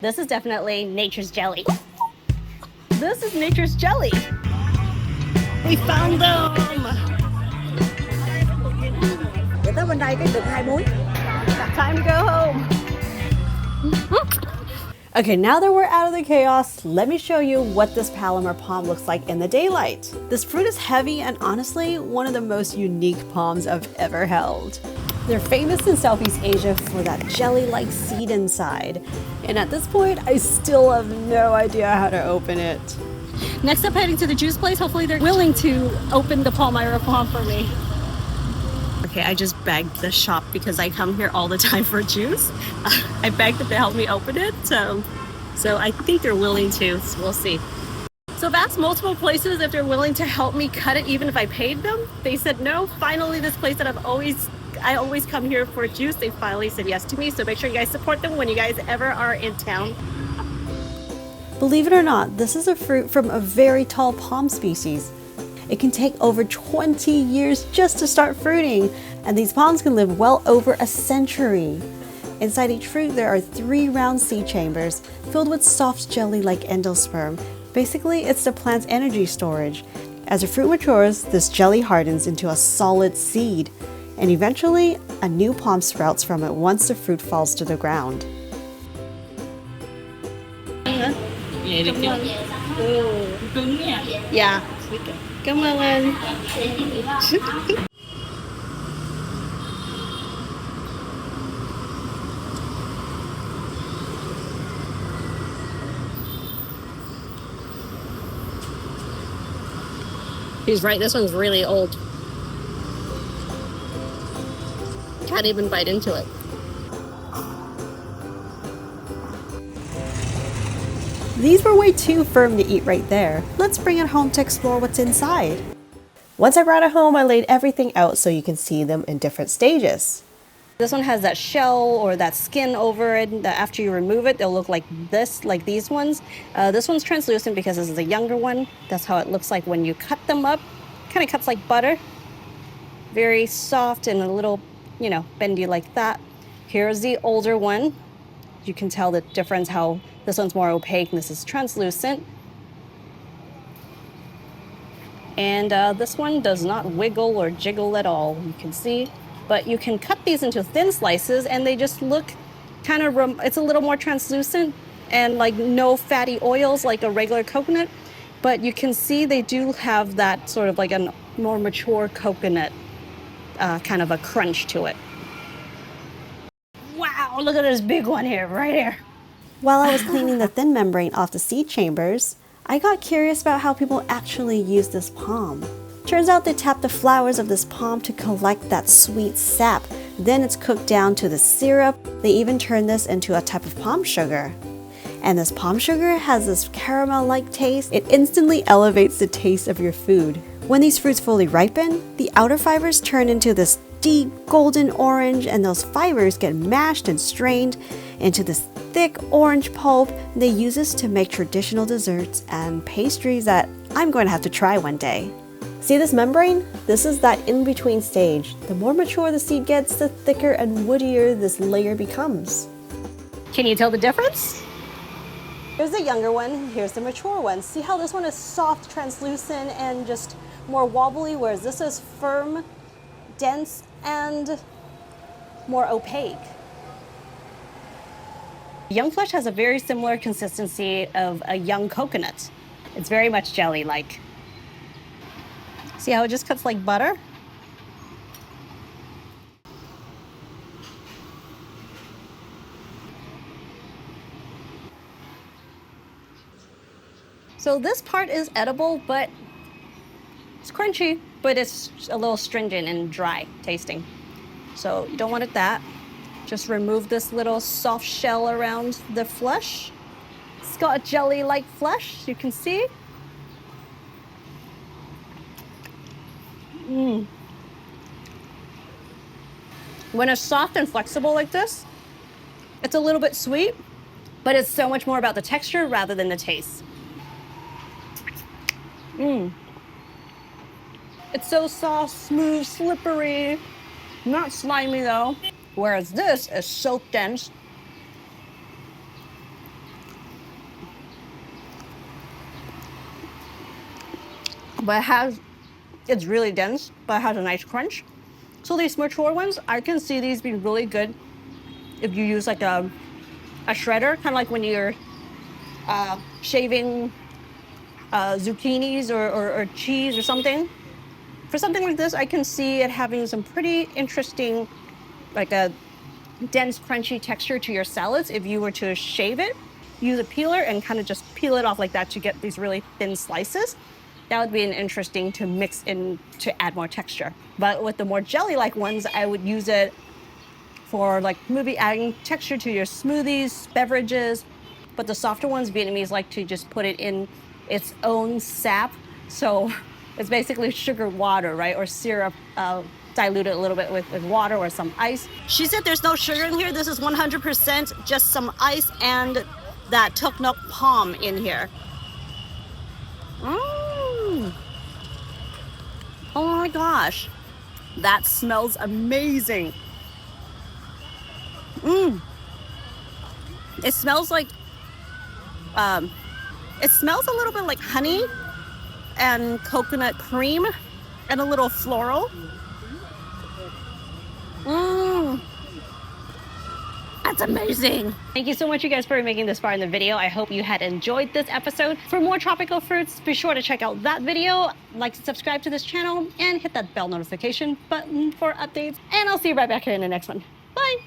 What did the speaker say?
This is definitely nature's jelly. This is nature's jelly. We found them. Để tới bên đây cái được 2 múi. Time to go home. Okay, now that we're out of the chaos, let me show you what this Palmyra palm looks like in the daylight. This fruit is heavy and honestly one of the most unique palms I've ever held. They're famous in Southeast Asia for that jelly-like seed inside. And at this point, I still have no idea how to open it. Next up, heading to the juice place. Hopefully they're willing to open the Palmyra palm for me. Okay, I just begged the shop because I come here all the time for juice. I begged them to help me open it, so I think they're willing to, so we'll see. So I've asked multiple places if they're willing to help me cut it even if I paid them. They said no. Finally, this place that I always come here for juice, they finally said yes to me, so make sure you guys support them when you guys ever are in town. Believe it or not, this is a fruit from a very tall palm species. It can take over 20 years just to start fruiting, and these palms can live well over a century. Inside each fruit, there are 3 round seed chambers filled with soft jelly like endosperm. Basically, it's the plant's energy storage. As the fruit matures, this jelly hardens into a solid seed, and eventually, a new palm sprouts from it once the fruit falls to the ground. Yeah. Come on. He's right, this one's really old. Can't even bite into it. These were way too firm to eat right there. Let's bring it home to explore what's inside. Once I brought it home, I laid everything out so you can see them in different stages. This one has that shell or that skin over it that after you remove it, they'll look like this, like these ones. This one's translucent because this is a younger one. That's how it looks like when you cut them up. Kind of cuts like butter. Very soft and a little, you know, bendy like that. Here's the older one. You can tell the difference how this one's more opaque and this is translucent. And this one does not wiggle or jiggle at all, you can see. But you can cut these into thin slices and they just look kind of, it's a little more translucent and like no fatty oils like a regular coconut. But you can see they do have that sort of like a more mature coconut kind of a crunch to it. Wow, look at this big one here, right here. While I was cleaning the thin membrane off the seed chambers, I got curious about how people actually use this palm. Turns out they tap the flowers of this palm to collect that sweet sap. Then it's cooked down to the syrup. They even turn this into a type of palm sugar. And this palm sugar has this caramel-like taste. It instantly elevates the taste of your food. When these fruits fully ripen, the outer fibers turn into this deep golden orange, and those fibers get mashed and strained into this thick orange pulp. They use this to make traditional desserts and pastries that I'm going to have to try one day. See this membrane? This is that in-between stage. The more mature the seed gets, the thicker and woodier this layer becomes. Can you tell the difference? Here's the younger one, here's the mature one. See how this one is soft, translucent, and just more wobbly, whereas this is firm, dense, and more opaque. Young flesh has a very similar consistency of a young coconut. It's very much jelly-like. See how it just cuts like butter? So this part is edible, but it's crunchy, but it's a little stringent and dry tasting. So you don't want it that. Just remove this little soft shell around the flesh. It's got a jelly-like flesh, you can see. When it's soft and flexible like this, it's a little bit sweet, but it's so much more about the texture rather than the taste. It's so soft, smooth, slippery, not slimy though. Whereas this is so dense. but it's really dense, but it has a nice crunch. So these mature ones, I can see these being really good if you use like a shredder, kind of like when you're shaving zucchinis or cheese or something. For something like this, I can see it having some pretty interesting, like a dense, crunchy texture to your salads if you were to shave it. Use a peeler and kind of just peel it off like that to get these really thin slices. That would be an interesting to mix in to add more texture. But with the more jelly-like ones, I would use it for like maybe adding texture to your smoothies, beverages. But the softer ones, Vietnamese like to just put it in its own sap. So it's basically sugar water, right? Or syrup diluted a little bit with water or some ice. She said there's no sugar in here. This is 100% just some ice and that tuk nok palm in here. Oh my gosh. That smells amazing. It smells like, it smells a little bit like honey and coconut cream and a little floral. That's amazing. Thank you so much, you guys, for making this far in the video. I hope you had enjoyed this episode. For more tropical fruits, be sure to check out that video, like and subscribe to this channel, and hit that bell notification button for updates. And I'll see you right back here in the next one. Bye.